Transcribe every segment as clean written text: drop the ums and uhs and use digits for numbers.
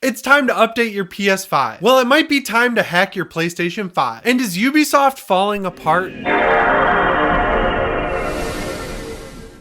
It's time to update your PS5. Well, it might be time to hack your PlayStation 5. And is Ubisoft falling apart?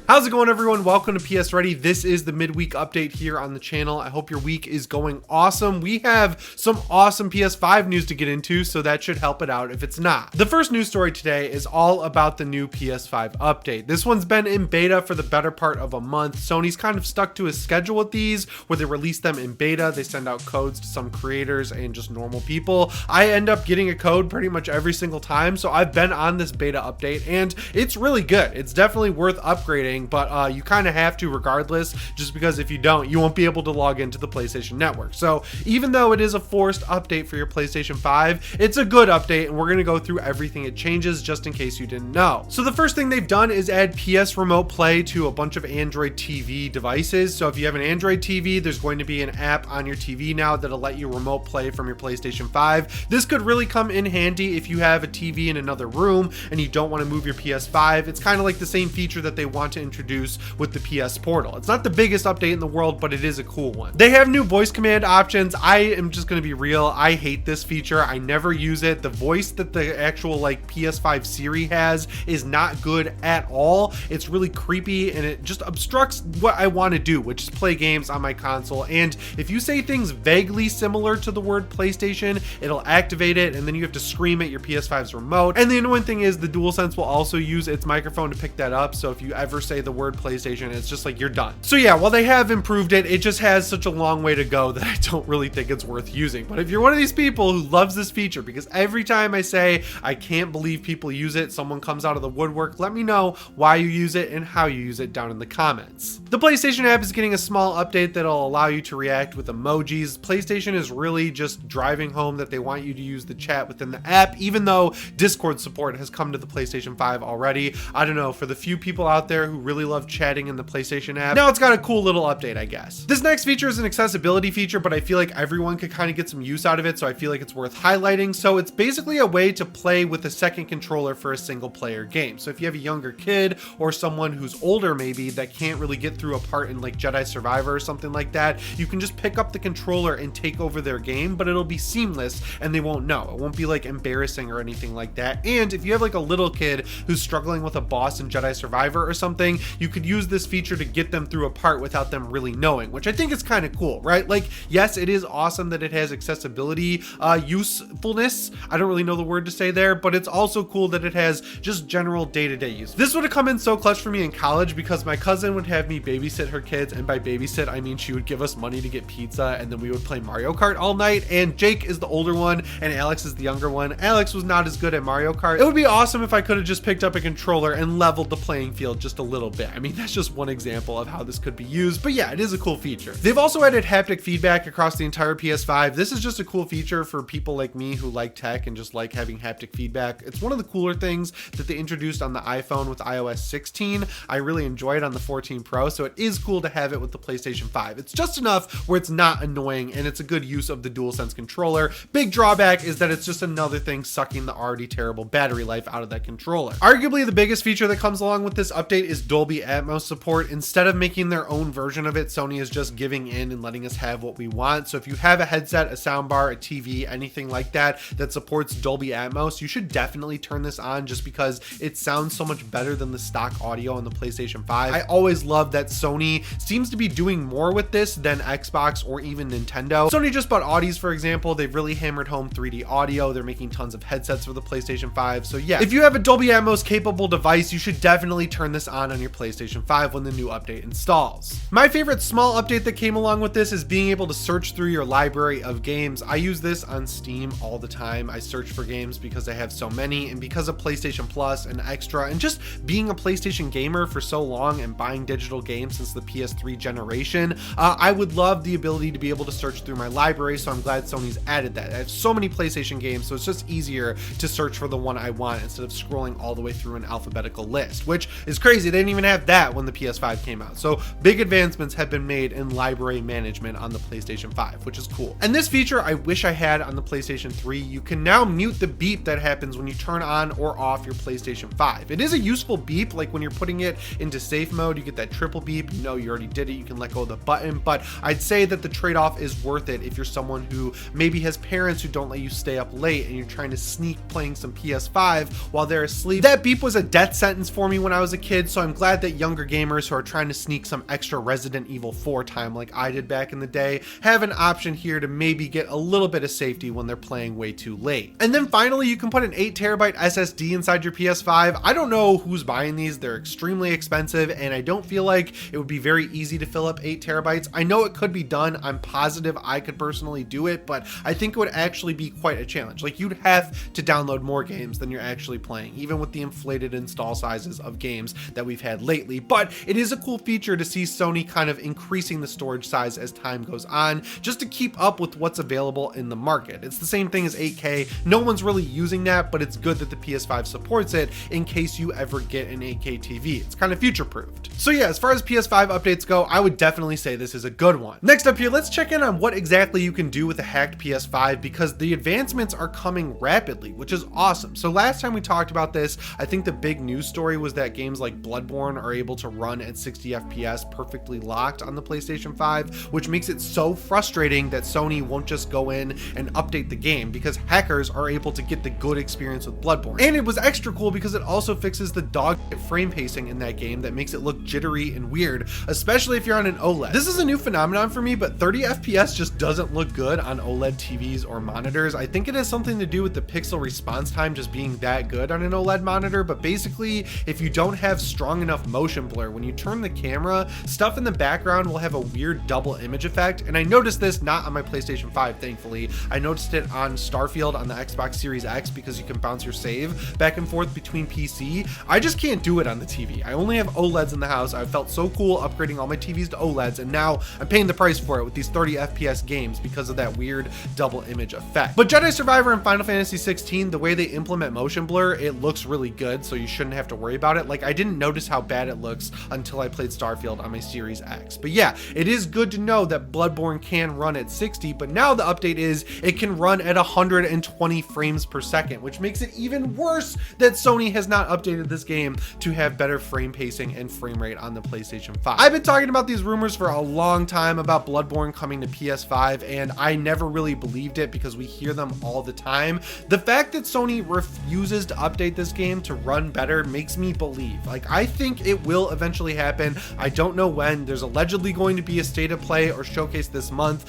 How's it going, everyone? Welcome to PSReady. This is the midweek update here on the channel. I hope your week is going awesome. We have some awesome PS5 news to get into, so that should help it out if it's not. The first news story today is all about the new PS5 update. This one's been in beta for the better part of a month. Sony's kind of stuck to a schedule with these where they release them in beta. They send out codes to some creators and just normal people. I end up getting a code pretty much every single time, so I've been on this beta update and it's really good. It's definitely worth upgrading, but you kind of have to regardless, just because if you don't, you won't be able to log into the PlayStation Network. So even though it is a forced update for your PlayStation 5, it's a good update, and we're going to go through everything it changes just in case you didn't know. So the first thing they've done is add PS Remote Play to a bunch of Android TV devices. So if you have an Android TV, there's going to be an app on your TV now that'll let you remote play from your PlayStation 5. This could really come in handy if you have a TV in another room and you don't want to move your PS5. It's kind of like the same feature that they want to introduce with the PS Portal. It's not the biggest update in the world, but it is a cool one. They have new voice command options. I am just going to be real. I hate this feature. I never use it. The voice that the actual PS5 Siri has is not good at all. It's really creepy and it just obstructs what I want to do, which is play games on my console. And if you say things vaguely similar to the word PlayStation, it'll activate it and then you have to scream at your PS5's remote. And the annoying thing is the DualSense will also use its microphone to pick that up. So if you ever say the word PlayStation, it's just like you're done. So yeah, while they have improved it, it just has such a long way to go that I don't really think it's worth using. But if you're one of these people who loves this feature, because every time I say I can't believe people use it, someone comes out of the woodwork, let me know why you use it and how you use it down in the comments. The PlayStation app is getting a small update that'll allow you to react with emojis. PlayStation is really just driving home that they want you to use the chat within the app, even though Discord support has come to the PlayStation 5 already. I don't know, for the few people out there who really love chatting in the PlayStation app, now it's got a cool little update, I guess. This next feature is an accessibility feature, but I feel like everyone could kind of get some use out of it, so I feel like it's worth highlighting. So it's basically a way to play with a second controller for a single player game. So if you have a younger kid or someone who's older maybe that can't really get through a part in like Jedi Survivor or something like that, you can just pick up the controller and take over their game, but it'll be seamless and they won't know. It won't be like embarrassing or anything like that. And if you have like a little kid who's struggling with a boss in Jedi Survivor or something, you could use this feature to get them through a part without them really knowing, which I think is kind of cool, right? Like, yes, it is awesome that it has accessibility, usefulness. I don't really know the word to say there, but it's also cool that it has just general day-to-day use. This would have come in so clutch for me in college because my cousin would have me babysit her kids, and by babysit, I mean she would give us money to get pizza, and then we would play Mario Kart all night, and Jake is the older one, and Alex is the younger one. Alex was not as good at Mario Kart. It would be awesome if I could have just picked up a controller and leveled the playing field just a little bit. I mean, that's just one example of how this could be used, but yeah, it is a cool feature. They've also added haptic feedback across the entire PS5. This is just a cool feature for people like me who like tech and just like having haptic feedback. It's one of the cooler things that they introduced on the iPhone with iOS 16. I really enjoy it on the 14 Pro, so it is cool to have it with the PlayStation 5. It's just enough where it's not annoying and it's a good use of the DualSense controller. Big drawback is that it's just another thing sucking the already terrible battery life out of that controller. Arguably the biggest feature that comes along with this update is Dolby Atmos support. Instead of making their own version of it, Sony is just giving in and letting us have what we want. So if you have a headset, a soundbar, a TV, anything like that that supports Dolby Atmos, you should definitely turn this on just because it sounds so much better than the stock audio on the PlayStation 5. I always love that Sony seems to be doing more with this than Xbox or even Nintendo. Sony just bought Audis, for example. They've really hammered home 3D audio. They're making tons of headsets for the PlayStation 5. So yeah, if you have a Dolby Atmos capable device, you should definitely turn this on your PlayStation 5 when the new update installs. My favorite small update that came along with this is being able to search through your library of games. I use this on Steam all the time. I search for games because I have so many, and because of PlayStation Plus and Extra, and just being a PlayStation gamer for so long and buying digital games since the PS3 generation, I would love the ability to be able to search through my library, so I'm glad Sony's added that. I have so many PlayStation games, so it's just easier to search for the one I want instead of scrolling all the way through an alphabetical list, which is crazy. They didn't even have that when the PS5 came out. So big advancements have been made in library management on the PlayStation 5, which is cool. And this feature I wish I had on the PlayStation 3. You can now mute the beep that happens when you turn on or off your PlayStation 5. It is a useful beep, like when you're putting it into safe mode, you get that triple beep, you know you already did it, you can let go of the button. But I'd say that the trade-off is worth it if you're someone who maybe has parents who don't let you stay up late and you're trying to sneak playing some PS5 while they're asleep. That beep was a death sentence for me when I was a kid, so I'm glad that younger gamers who are trying to sneak some extra Resident Evil 4 time like I did back in the day have an option here to maybe get a little bit of safety when they're playing way too late. And then finally, you can put an 8TB SSD inside your PS5. I don't know who's buying these. They're extremely expensive, and I don't feel like it would be very easy to fill up 8TB. I know it could be done. I'm positive I could personally do it, but I think it would actually be quite a challenge. Like, you'd have to download more games than you're actually playing, even with the inflated install sizes of games that we've had lately. But it is a cool feature to see Sony kind of increasing the storage size as time goes on, just to keep up with what's available in the market. It's the same thing as 8K. No one's really using that, but it's good that the PS5 supports it in case you ever get an 8K TV. It's kind of future-proofed. So yeah, as far as PS5 updates go, I would definitely say this is a good one. Next up here, let's check in on what exactly you can do with a hacked PS5, because the advancements are coming rapidly, which is awesome. So last time we talked about this, I think the big news story was that games like Bloodborne are able to run at 60 FPS perfectly locked on the PlayStation 5, which makes it so frustrating that Sony won't just go in and update the game, because hackers are able to get the good experience with Bloodborne. And it was extra cool because it also fixes the dog frame pacing in that game that makes it look jittery and weird, especially if you're on an OLED. This is a new phenomenon for me, but 30 FPS just doesn't look good on OLED TVs or monitors. I think it has something to do with the pixel response time just being that good on an OLED monitor, but basically, if you don't have strong enough motion blur, when you turn the camera, stuff in the background will have a weird double image effect. And I noticed this not on my PlayStation 5, thankfully. I noticed it on Starfield on the Xbox Series X, because you can bounce your save back and forth between PC. I just can't do it on the TV. I only have OLEDs in the house. I felt so cool upgrading all my TVs to OLEDs, and now I'm paying the price for it with these 30 FPS games because of that weird double image effect. But Jedi Survivor and Final Fantasy 16, the way they implement motion blur, it looks really good, so you shouldn't have to worry about it. Like, I didn't notice how bad it looks until I played Starfield on my Series X. But yeah, it is good to know that Bloodborne can run at 60, but now the update is it can run at 120 frames per second, which makes it even worse that Sony has not updated this game to have better frame pacing and frame rate on the PlayStation 5. I've been talking about these rumors for a long time about Bloodborne coming to PS5, and I never really believed it because we hear them all the time. The fact that Sony refuses to update this game to run better makes me believe. Like, I think it will eventually happen. I don't know when. There's allegedly going to be a state of play or showcase this month.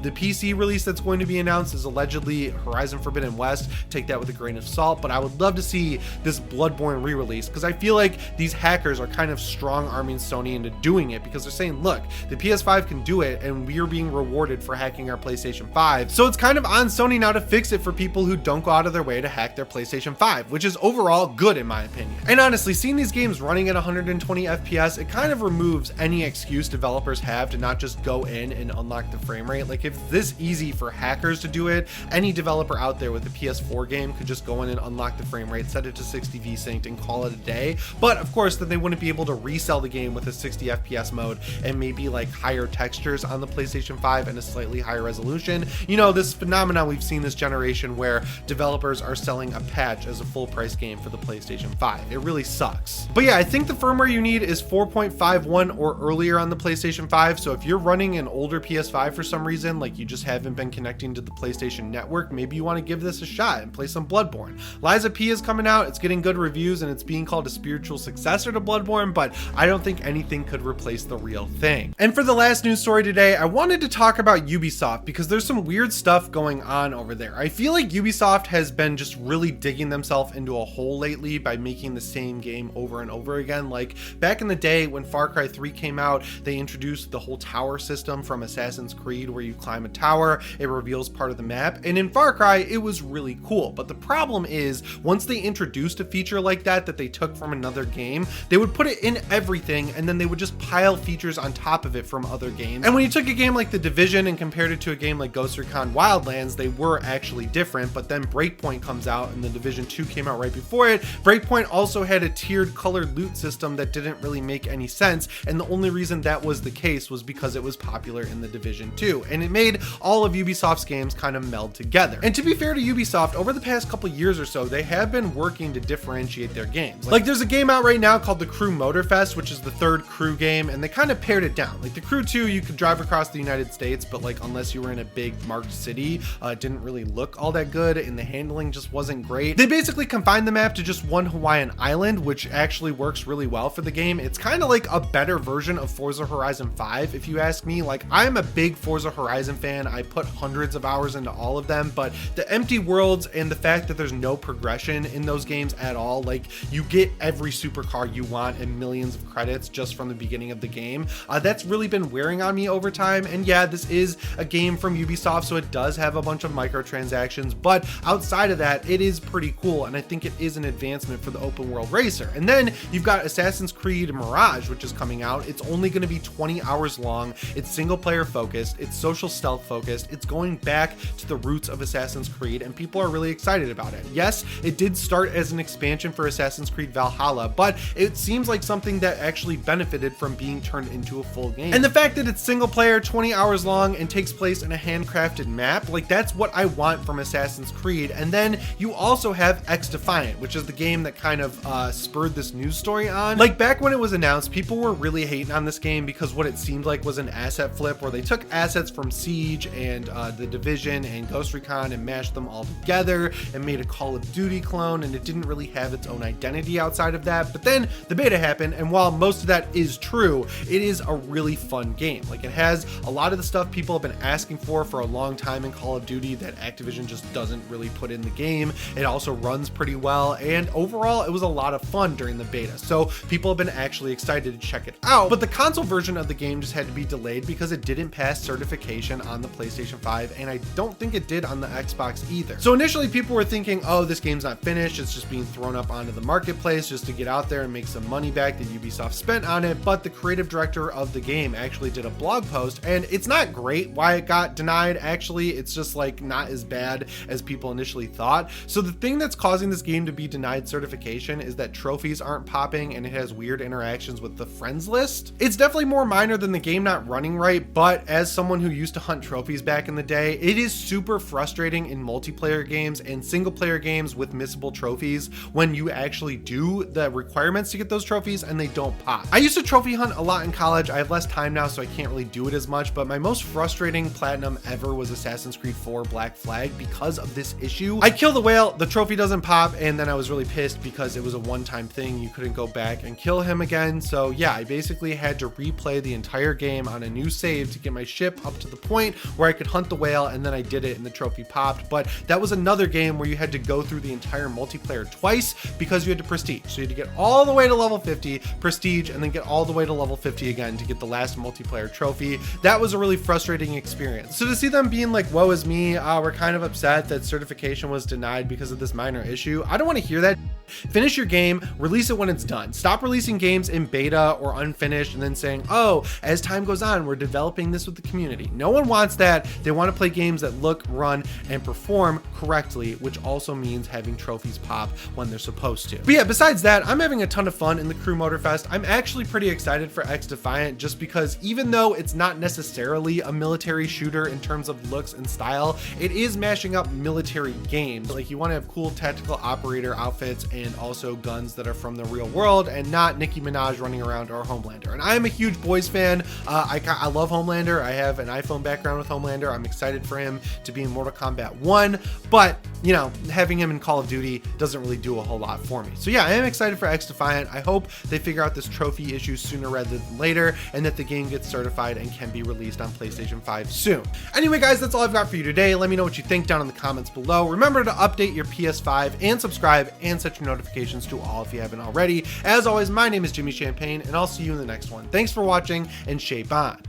The PC release that's going to be announced is allegedly Horizon Forbidden West. Take that with a grain of salt, but I would love to see this Bloodborne re-release, because I feel like these hackers are kind of strong-arming Sony into doing it, because they're saying, look, the PS5 can do it and we're being rewarded for hacking our PlayStation 5. So it's kind of on Sony now to fix it for people who don't go out of their way to hack their PlayStation 5, which is overall good in my opinion. And honestly, seeing these games running at 120 FPS, it kind of removes any excuse developers have to not just go in and unlock the frame rate. Like, if it's this easy for hackers to do it, any developer out there with a PS4 game could just go in and unlock the frame rate, set it to 60 VSync and call it a day. But of course, then they wouldn't be able to resell the game with a 60 FPS mode and maybe like higher textures on the PlayStation 5 and a slightly higher resolution. You know, this phenomenon we've seen this generation where developers are selling a patch as a full price game for the PlayStation 5. It really sucks. But yeah, I think the firmware you need is 4.51 or earlier on the PlayStation 5. So if you're running an older PS5 for some reason, like you just haven't been connecting to the PlayStation Network, maybe you want to give this a shot and play some Bloodborne. Liza P is coming out. It's getting good reviews and it's being called a spiritual successor to Bloodborne, but I don't think anything could replace the real thing. And for the last news story today, I wanted to talk about Ubisoft because there's some weird stuff going on over there. I feel like Ubisoft has been just really digging themselves into a hole lately by making the same game over and over again. Like back in the day when Far Cry 3 came out, they introduced the whole tower system from Assassin's Creed where you climb a tower, it reveals part of the map, and in Far Cry it was really cool. But the problem is, once they introduced a feature like that they took from another game, they would put it in everything and then they would just pile features on top of it from other games. And when you took a game like The Division and compared it to a game like Ghost Recon Wildlands, they were actually different. But then Breakpoint comes out and The Division 2 came out right before it. Breakpoint also had a tiered colored loot loot system that didn't really make any sense, and the only reason that was the case was because it was popular in the Division 2, and it made all of Ubisoft's games kind of meld together. And to be fair to Ubisoft, over the past couple years or so, they have been working to differentiate their games. Like there's a game out right now called the Crew Motorfest, which is the third Crew game, and they kind of pared it down. Like the Crew 2, you could drive across the United States, but like unless you were in a big marked city, it didn't really look all that good, and the handling just wasn't great. They basically confined the map to just one Hawaiian island, which actually works really well for the game. It's kind of like a better version of Forza Horizon 5, if you ask me. Like I'm a big Forza Horizon fan. I put hundreds of hours into all of them, but the empty worlds and the fact that there's no progression in those games at all, like you get every supercar you want and millions of credits just from the beginning of the game, that's really been wearing on me over time. And yeah, this is a game from Ubisoft, so it does have a bunch of microtransactions, but outside of that, it is pretty cool, and I think it is an advancement for the open world racer. And then you've got Assassin's Creed Mirage, which is coming out. It's only going to be 20 hours long. It's single player focused, it's social stealth focused, it's going back to the roots of Assassin's Creed, and people are really excited about it. Yes, it did start as an expansion for Assassin's Creed Valhalla, but it seems like something that actually benefited from being turned into a full game. And the fact that it's single player, 20 hours long, and takes place in a handcrafted map, like that's what I want from Assassin's Creed. And then you also have X-Defiant, which is the game that kind of spurred this news story on. Like back when it was announced, people were really hating on this game because what it seemed like was an asset flip where they took assets from Siege and the Division and Ghost Recon and mashed them all together and made a Call of Duty clone, and it didn't really have its own identity outside of that. But then the beta happened, and while most of that is true, it is a really fun game. Like it has a lot of the stuff people have been asking for a long time in Call of Duty that Activision just doesn't really put in the game. It also runs pretty well, and overall it was a lot of fun during the beta, so people have been actually excited to check it out. But the console version of the game just had to be delayed because it didn't pass certification on the PlayStation 5, and I don't think it did on the Xbox either. So initially people were thinking, oh, this game's not finished, it's just being thrown up onto the marketplace just to get out there and make some money back that Ubisoft spent on it. But the creative director of the game actually did a blog post, and it's not great why it got denied. Actually, it's just like not as bad as people initially thought. So the thing that's causing this game to be denied certification is that trophies aren't popping, and it has weird interactions with the friends list. It's definitely more minor than the game not running right, but as someone who used to hunt trophies back in the day, it is super frustrating in multiplayer games and single player games with missable trophies when you actually do the requirements to get those trophies and they don't pop. I used to trophy hunt a lot in college. I have less time now, so I can't really do it as much, but my most frustrating platinum ever was Assassin's Creed 4 Black Flag because of this issue. I kill the whale, the trophy doesn't pop, and then I was really pissed because it was a one-time thing. You couldn't go back and kill him again. So yeah, I basically had to replay the entire game on a new save to get my ship up to the point where I could hunt the whale, and then I did it and the trophy popped. But that was another game where you had to go through the entire multiplayer twice because you had to prestige. So you had to get all the way to level 50, prestige, and then get all the way to level 50 again to get the last multiplayer trophy. That was a really frustrating experience. So to see them being like, woe is me, we're kind of upset that certification was denied because of this minor issue, I don't want to hear that. Finish your game, release it when it's done. Stop releasing games in beta or unfinished and then saying, oh, as time goes on, we're developing this with the community. No one wants that. They want to play games that look, run, and perform correctly, which also means having trophies pop when they're supposed to. But yeah, besides that, I'm having a ton of fun in the Crew Motorfest. I'm actually pretty excited for X-Defiant just because even though it's not necessarily a military shooter in terms of looks and style, it is mashing up military games. Like you want to have cool tactical operator outfits and also guns that are from the real world and not Nicki Minaj running around or Homelander. And I am a huge Boys fan. I love Homelander. I have an iPhone background with Homelander. I'm excited for him to be in Mortal Kombat 1, but you know, having him in Call of Duty doesn't really do a whole lot for me. So yeah, I am excited for X-Defiant. I hope they figure out this trophy issue sooner rather than later and that the game gets certified and can be released on PlayStation 5 soon. Anyway, guys, that's all I've got for you today. Let me know what you think down in the comments below. Remember to update your PS5 and subscribe and set your notifications to all if you haven't already. As always, my name is Jimmy Champagne, and I'll see you in the next one. Thanks for watching, and shape on.